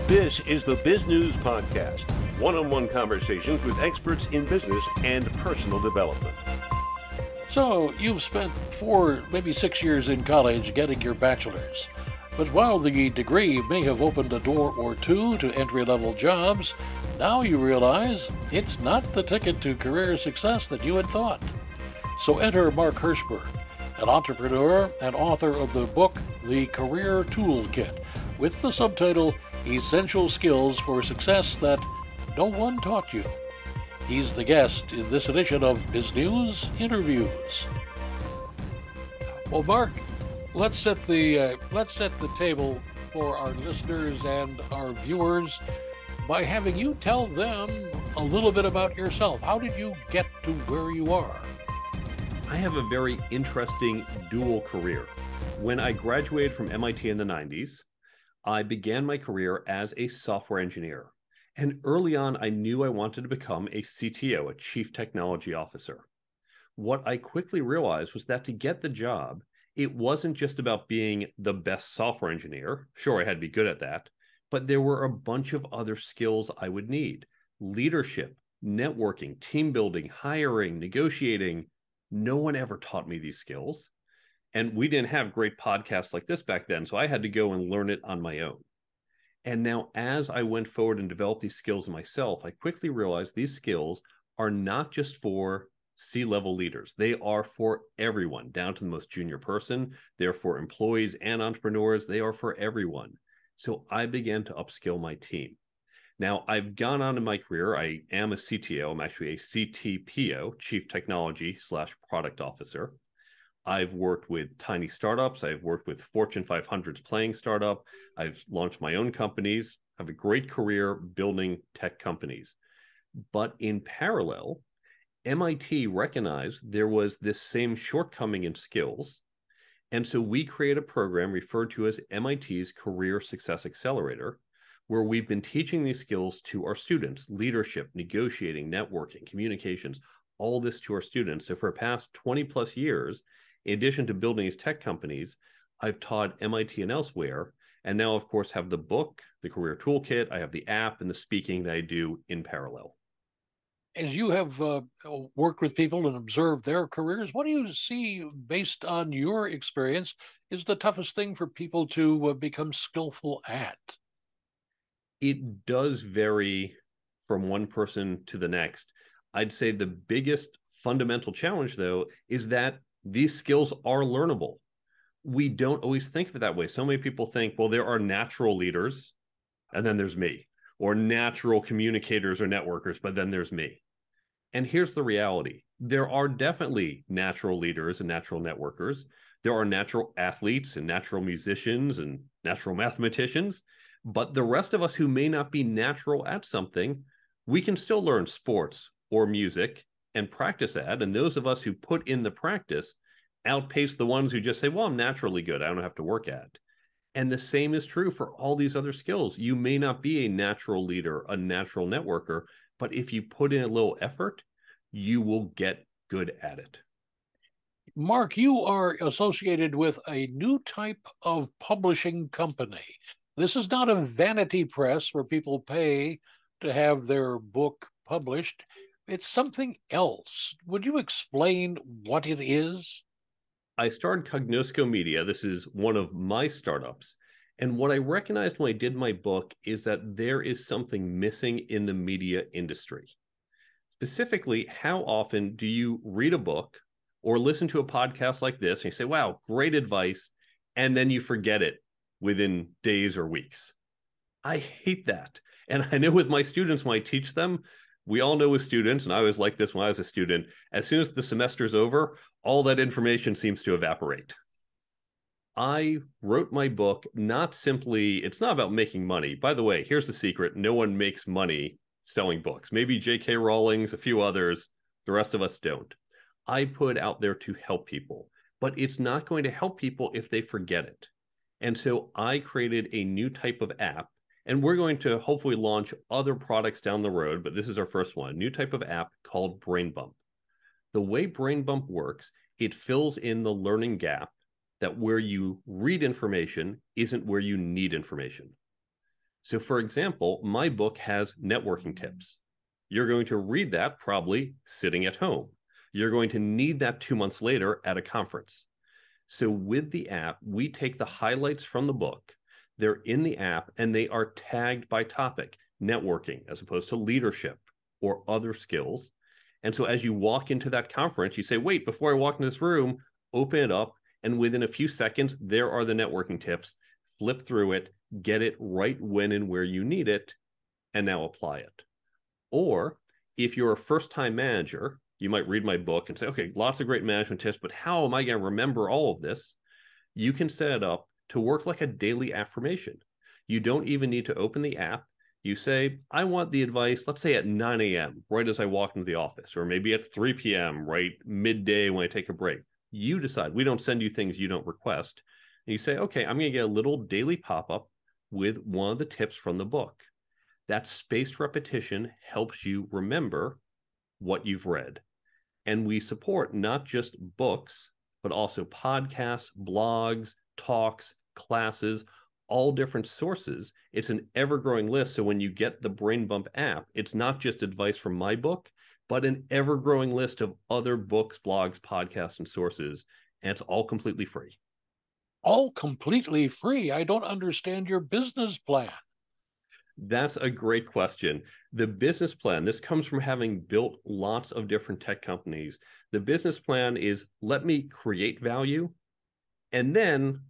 This is the Biz News Podcast, one-on-one conversations with experts in business and personal development. So, you've spent 4, maybe 6 years in college getting your bachelor's. But while the degree may have opened a door or two to entry-level jobs, now you realize it's not the ticket to career success that you had thought. So enter Mark Herschberg, an entrepreneur and author of the book, The Career Toolkit, with the subtitle, Essential Skills for Success That No One Taught You. He's the guest in this edition of Bizgnus Interviews. Well, Mark, let's set the table for our listeners and our viewers by having you tell them a little bit about yourself. How did you get to where you are? I have a very interesting dual career. When I graduated from MIT in the 90s, I began my career as a software engineer. And early on, I knew I wanted to become a CTO, a Chief Technology Officer. What I quickly realized was that to get the job, it wasn't just about being the best software engineer. Sure, I had to be good at that, but there were a bunch of other skills I would need. Leadership, networking, team building, hiring, negotiating. No one ever taught me these skills. And we didn't have great podcasts like this back then, so I had to go and learn it on my own. And now as I went forward and developed these skills myself, I quickly realized these skills are not just for C-level leaders. They are for everyone, down to the most junior person. They're for employees and entrepreneurs. They are for everyone. So I began to upskill my team. Now, I've gone on in my career. I am a CTO. I'm actually a CTPO, Chief Technology / Product Officer. I've worked with tiny startups. I've worked with Fortune 500's playing startup. I've launched my own companies. I have a great career building tech companies. But in parallel, MIT recognized there was this same shortcoming in skills. And so we created a program referred to as MIT's Career Success Accelerator, where we've been teaching these skills to our students: leadership, negotiating, networking, communications, all this to our students. So for the past 20 plus years, in addition to building these tech companies, I've taught MIT and elsewhere, and now, of course, have the book, the Career Toolkit, I have the app, and the speaking that I do in parallel. As you have worked with people and observed their careers, what do you see, based on your experience, is the toughest thing for people to become skillful at? It does vary from one person to the next. I'd say the biggest fundamental challenge, though, is that these skills are learnable. We don't always think of it that way. So many people think, well, there are natural leaders, and then there's me, or natural communicators or networkers, but then there's me. And here's the reality. There are definitely natural leaders and natural networkers. There are natural athletes and natural musicians and natural mathematicians. But the rest of us who may not be natural at something, we can still learn sports or music and practice at. And those of us who put in the practice outpace the ones who just say, well, I'm naturally good, I don't have to work at. And the same is true for all these other skills. You may not be a natural leader, a natural networker, but if you put in a little effort, you will get good at it. Mark, you are associated with a new type of publishing company. This is not a vanity press where people pay to have their book published. It's something else. Would you explain what it is? I started Cognosco Media. This is one of my startups. And what I recognized when I did my book is that there is something missing in the media industry. Specifically, how often do you read a book or listen to a podcast like this and you say, wow, great advice, and then you forget it within days or weeks? I hate that. And I know with my students, when I teach them, we all know as students, and I was like this when I was a student, as soon as the semester's over, all that information seems to evaporate. I wrote my book not simply, it's not about making money. By the way, here's the secret. No one makes money selling books. Maybe J.K. Rowling's, a few others, the rest of us don't. I put out there to help people, but it's not going to help people if they forget it. And so I created a new type of app, and we're going to hopefully launch other products down the road, but this is our first one, a new type of app called Brain Bump. The way Brain Bump works, it fills in the learning gap that where you read information isn't where you need information. So for example, my book has networking tips. You're going to read that probably sitting at home. You're going to need that 2 months later at a conference. So with the app, we take the highlights from the book. They're in the app and they are tagged by topic, networking as opposed to leadership or other skills. And so as you walk into that conference, you say, wait, before I walk into this room, open it up. And within a few seconds, there are the networking tips. Flip through it, get it right when and where you need it, and now apply it. Or if you're a first-time manager, you might read my book and say, okay, lots of great management tips, but how am I going to remember all of this? You can set it up to work like a daily affirmation. You don't even need to open the app. You say, I want the advice, let's say at 9 a.m., right as I walk into the office, or maybe at 3 p.m., right midday when I take a break. You decide. We don't send you things you don't request. And you say, okay, I'm going to get a little daily pop-up with one of the tips from the book. That spaced repetition helps you remember what you've read. And we support not just books, but also podcasts, blogs, talks, classes, all different sources. It's an ever-growing list. So when you get the Brain Bump app, it's not just advice from my book, but an ever-growing list of other books, blogs, podcasts, and sources. And it's all completely free. All completely free? I don't understand your business plan. That's a great question. The business plan, this comes from having built lots of different tech companies. The business plan is let me create value, and then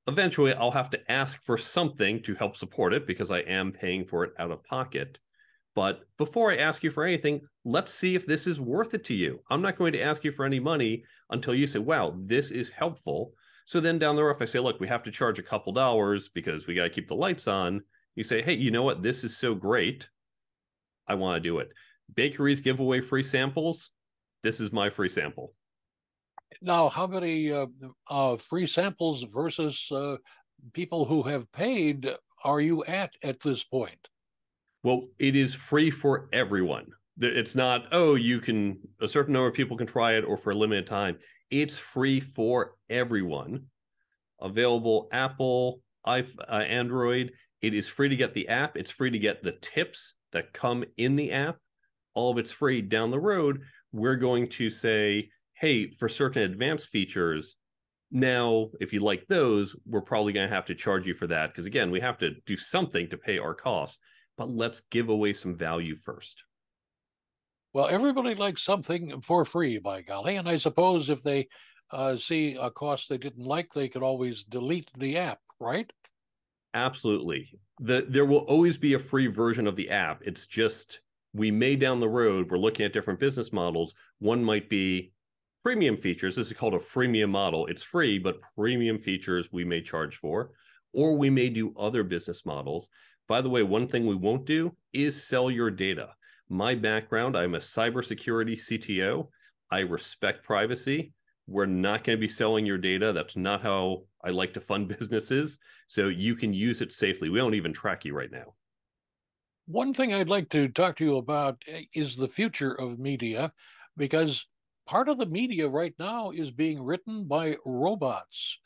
eventually I'll have to ask for something to help support it because I am paying for it out of pocket. But before I ask you for anything, let's see if this is worth it to you. I'm not going to ask you for any money until you say, wow, this is helpful. So then down the road, if I say, look, we have to charge a couple dollars because we got to keep the lights on, you say, hey, you know what? This is so great. I want to do it. Bakeries give away free samples. This is my free sample. Now, how many free samples versus people who have paid are you at this point? Well, it is free for everyone. It's not, oh, a certain number of people can try it or for a limited time. It's free for everyone. Available Apple, Android. It is free to get the app. It's free to get the tips that come in the app. All of it's free. Down the road, we're going to say, hey, for certain advanced features, now, if you like those, we're probably going to have to charge you for that. Because again, we have to do something to pay our costs. But let's give away some value first. Well, everybody likes something for free, by golly. And I suppose if they see a cost they didn't like, they could always delete the app, right? Absolutely. There will always be a free version of the app. It's just we may down the road, we're looking at different business models. One might be premium features. This is called a freemium model. It's free, but premium features we may charge for, or we may do other business models. By the way, one thing we won't do is sell your data. My background, I'm a cybersecurity CTO. I respect privacy. We're not going to be selling your data. That's not how I like to fund businesses. So you can use it safely. We don't even track you right now. One thing I'd like to talk to you about is the future of media, because part of the media right now is being written by robots.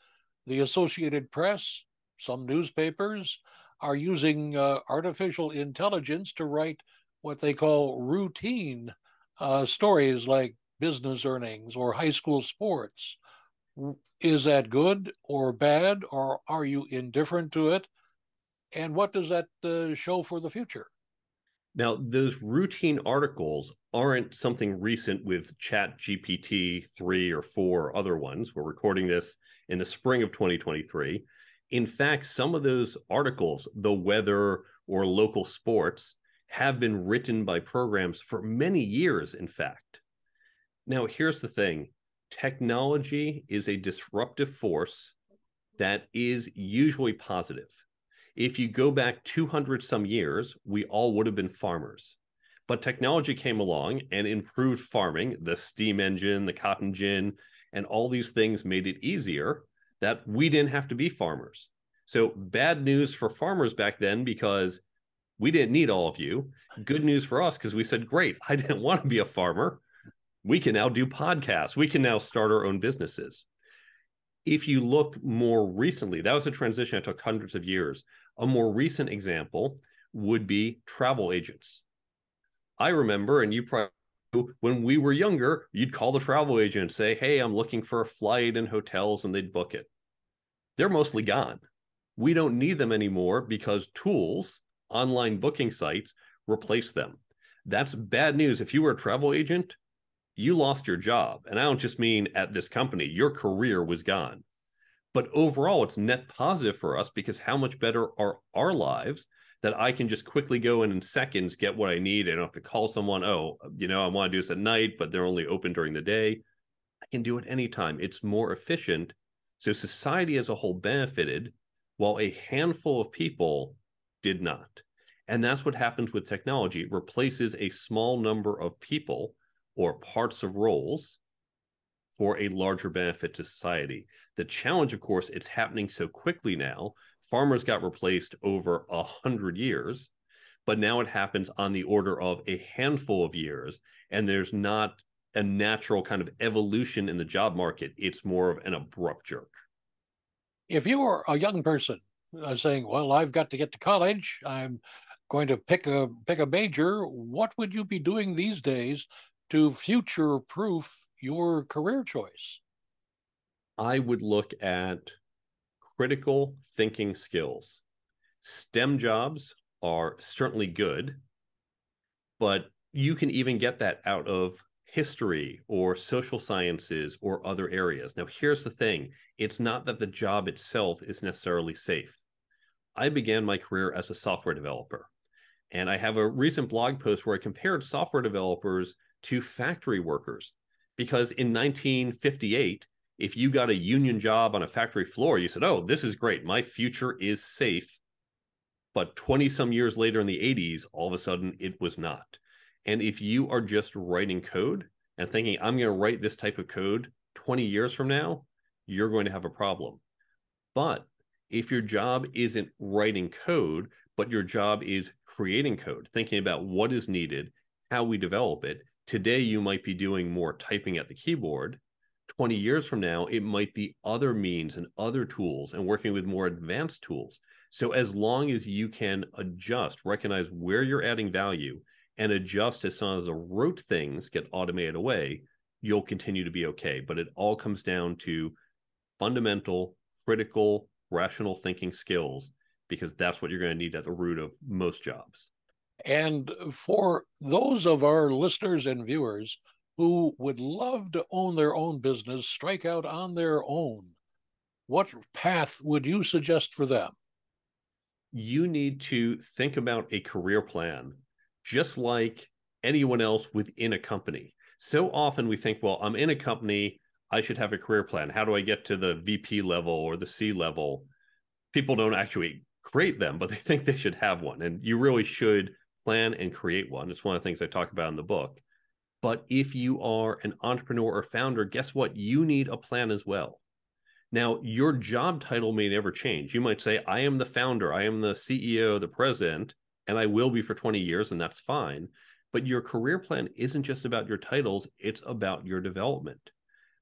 The Associated Press, some newspapers are using artificial intelligence to write what they call routine stories like business earnings or high school sports. Is that good or bad, or are you indifferent to it? And what does that show for the future? Now, those routine articles aren't something recent with Chat GPT 3 or 4 or other ones. We're recording this in the spring of 2023. In fact, some of those articles, the weather or local sports, have been written by programs for many years, in fact. Now, here's the thing. Technology is a disruptive force that is usually positive. If you go back 200 some years, we all would have been farmers. But technology came along and improved farming, the steam engine, the cotton gin, and all these things made it easier that we didn't have to be farmers. So bad news for farmers back then because we didn't need all of you. Good news for us because we said, great, I didn't want to be a farmer. We can now do podcasts. We can now start our own businesses. If you look more recently, that was a transition that took hundreds of years. A more recent example would be travel agents. I remember, and you probably, when we were younger, you'd call the travel agent and say, hey, I'm looking for a flight and hotels, and they'd book it. They're mostly gone. We don't need them anymore because tools, online booking sites, replace them. That's bad news. If you were a travel agent, you lost your job. And I don't just mean at this company, your career was gone. But overall, it's net positive for us because how much better are our lives that I can just quickly go in seconds, get what I need. I don't have to call someone, oh, I want to do this at night, but they're only open during the day. I can do it anytime. It's more efficient. So society as a whole benefited while a handful of people did not. And that's what happens with technology. It replaces a small number of people or parts of roles for a larger benefit to society. The challenge, of course, it's happening so quickly now. Farmers got replaced over 100 years, but now it happens on the order of a handful of years, and there's not a natural kind of evolution in the job market. It's more of an abrupt jerk. If you are a young person saying, well, I've got to get to college, I'm going to pick a major, what would you be doing these days to future-proof your career choice? I would look at critical thinking skills. STEM jobs are certainly good, but you can even get that out of history or social sciences or other areas. Now, here's the thing. It's not that the job itself is necessarily safe. I began my career as a software developer, and I have a recent blog post where I compared software developers to factory workers, because in 1958, if you got a union job on a factory floor, you said, oh, this is great. My future is safe. But 20 some years later in the 80s, all of a sudden it was not. And if you are just writing code and thinking, I'm going to write this type of code 20 years from now, you're going to have a problem. But if your job isn't writing code, but your job is creating code, thinking about what is needed, how we develop it, today you might be doing more typing at the keyboard. 20 years from now, it might be other means and other tools and working with more advanced tools. So as long as you can adjust, recognize where you're adding value, and adjust as some of the rote things get automated away, you'll continue to be okay. But it all comes down to fundamental, critical, rational thinking skills, because that's what you're going to need at the root of most jobs. And for those of our listeners and viewers who would love to own their own business, strike out on their own, what path would you suggest for them? You need to think about a career plan, just like anyone else within a company. So often we think, well, I'm in a company, I should have a career plan. How do I get to the VP level or the C level? People don't actually create them, but they think they should have one. And you really should plan and create one. It's one of the things I talk about in the book. But if you are an entrepreneur or founder, guess what? You need a plan as well. Now, your job title may never change. You might say, I am the founder, I am the CEO, the president, and I will be for 20 years, and that's fine. But your career plan isn't just about your titles, it's about your development.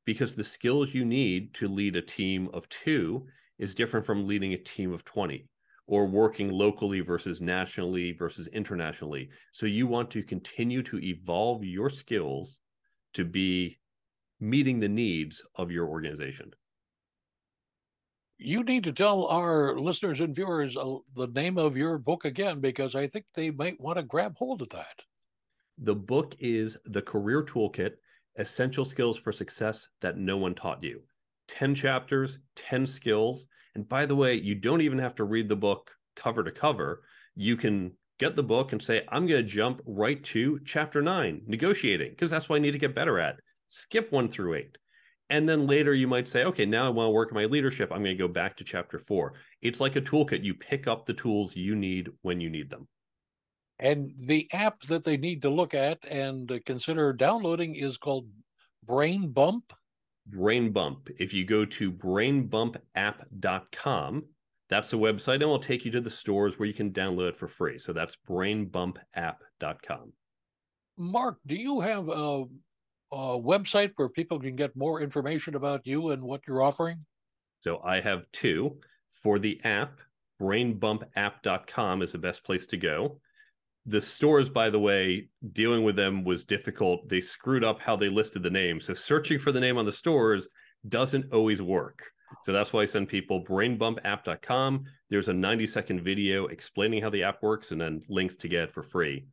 Because the skills you need to lead a team of 2 is different from leading a team of 20, or working locally versus nationally versus internationally. So you want to continue to evolve your skills to be meeting the needs of your organization. You need to tell our listeners and viewers the name of your book again, because I think they might want to grab hold of that. The book is The Career Toolkit, Essential Skills for Success That No One Taught You. 10 chapters, 10 skills. And by the way, you don't even have to read the book cover to cover. You can get the book and say, I'm going to jump right to chapter 9, negotiating, because that's what I need to get better at. Skip 1 through 8. And then later you might say, okay, now I want to work on my leadership. I'm going to go back to chapter 4. It's like a toolkit. You pick up the tools you need when you need them. And the app that they need to look at and consider downloading is called Brain Bump. Brain Bump. If you go to brainbumpapp.com, that's the website, and we'll take you to the stores where you can download it for free. So that's brainbumpapp.com. Mark, do you have a website where people can get more information about you and what you're offering? So I have two. For the app, brainbumpapp.com is the best place to go. The stores, by the way, dealing with them was difficult. They screwed up how they listed the name. So searching for the name on the stores doesn't always work. So that's why I send people brainbumpapp.com. There's a 90-second video explaining how the app works and then links to get it for free.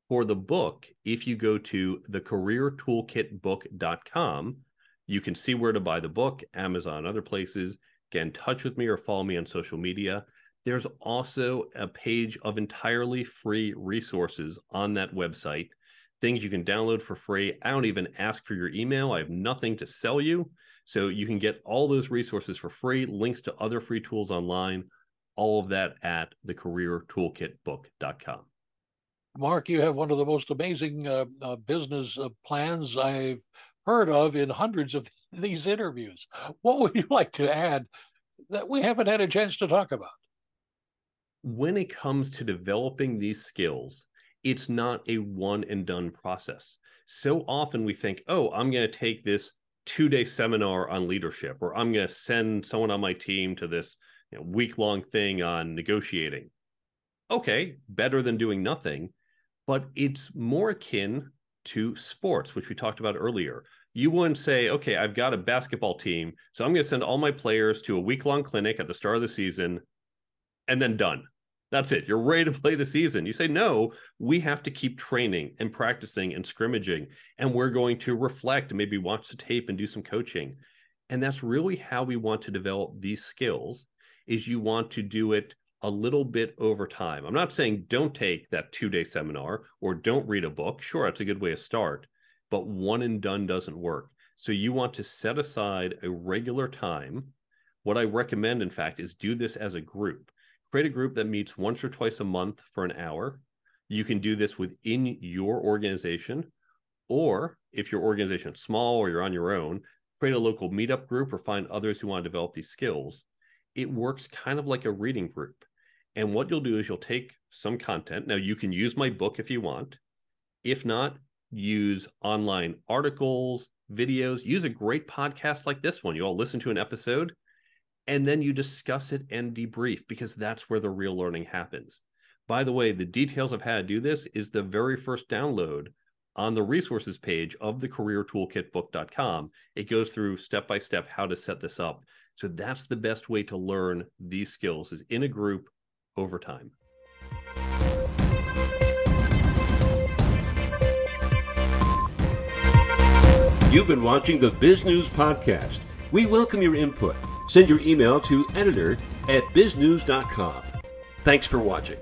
For the book, if you go to thecareertoolkitbook.com, you can see where to buy the book, Amazon, other places. Get in touch with me or follow me on social media. There's also a page of entirely free resources on that website, things you can download for free. I don't even ask for your email. I have nothing to sell you. So you can get all those resources for free, links to other free tools online, all of that at thecareertoolkitbook.com. Mark, you have one of the most amazing business plans I've heard of in hundreds of these interviews. What would you like to add that we haven't had a chance to talk about? When it comes to developing these skills, it's not a one and done process. So often we think, oh, I'm going to take this 2-day seminar on leadership, or I'm going to send someone on my team to this week-long thing on negotiating. Okay, better than doing nothing, but it's more akin to sports, which we talked about earlier. You wouldn't say, okay, I've got a basketball team, so I'm going to send all my players to a week-long clinic at the start of the season, and then done. That's it. You're ready to play the season. You say, no, we have to keep training and practicing and scrimmaging, and we're going to reflect and maybe watch the tape and do some coaching. And that's really how we want to develop these skills, is you want to do it a little bit over time. I'm not saying don't take that 2-day seminar or don't read a book. Sure, that's a good way to start, but one and done doesn't work. So you want to set aside a regular time. What I recommend, in fact, is do this as a group. Create a group that meets once or twice a month for an hour. You can do this within your organization, or if your organization is small or you're on your own, create a local meetup group or find others who want to develop these skills. It works kind of like a reading group. And what you'll do is you'll take some content. Now, you can use my book if you want. If not, use online articles, videos, use a great podcast like this one. You all listen to an episode, and then you discuss it and debrief, because that's where the real learning happens. By the way, the details of how to do this is the very first download on the resources page of the careertoolkitbook.com. It goes through step-by-step how to set this up. So that's the best way to learn these skills, is in a group over time. You've been watching the Biz News Podcast. We welcome your input. Send your email to editor@biznews.com. Thanks for watching.